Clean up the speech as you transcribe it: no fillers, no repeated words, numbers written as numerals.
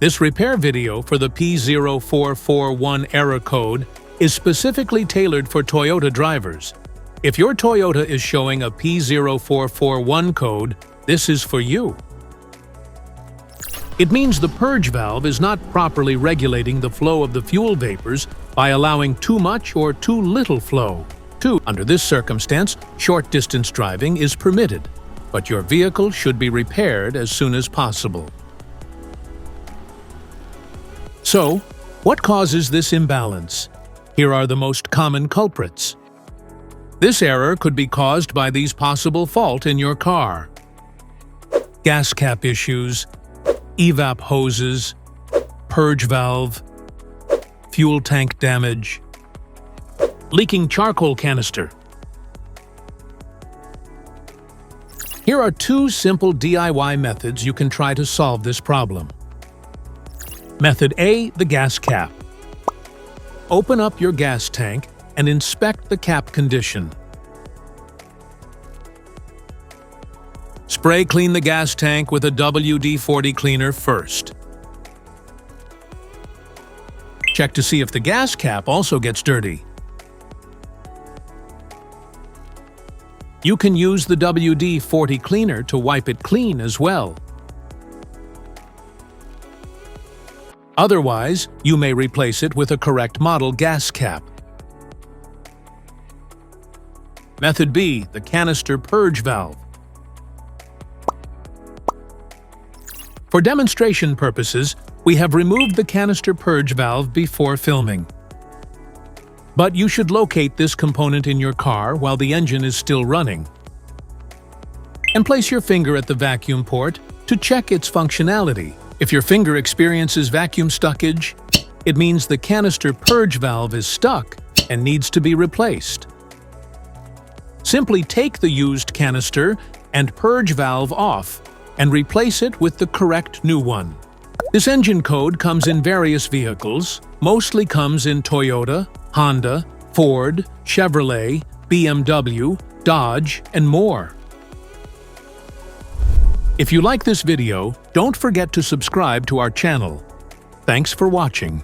This repair video for the P0441 error code is specifically tailored for Toyota drivers. If your Toyota is showing a P0441 code, this is for you. It means the purge valve is not properly regulating the flow of the fuel vapors by allowing too much or too little flow. Under this circumstance, short-distance driving is permitted, but your vehicle should be repaired as soon as possible. So, what causes this imbalance? Here are the most common culprits. This error could be caused by these possible faults in your car: gas cap issues, EVAP hoses, purge valve, fuel tank damage, leaking charcoal canister. Here are two simple DIY methods you can try to solve this problem. Method A, the gas cap. Open up your gas tank and inspect the cap condition. Spray clean the gas tank with a WD-40 cleaner first. Check to see if the gas cap also gets dirty. You can use the WD-40 cleaner to wipe it clean as well. Otherwise, you may replace it with a correct model gas cap. Method B, the canister purge valve. For demonstration purposes, we have removed the canister purge valve before filming. But you should locate this component in your car while the engine is still running. And place your finger at the vacuum port to check its functionality. If your finger experiences vacuum stuckage, it means the canister purge valve is stuck and needs to be replaced. Simply take the used canister and purge valve off and replace it with the correct new one. This engine code comes in various vehicles, mostly comes in Toyota, Honda, Ford, Chevrolet, BMW, Dodge, and more. If you like this video, don't forget to subscribe to our channel. Thanks for watching.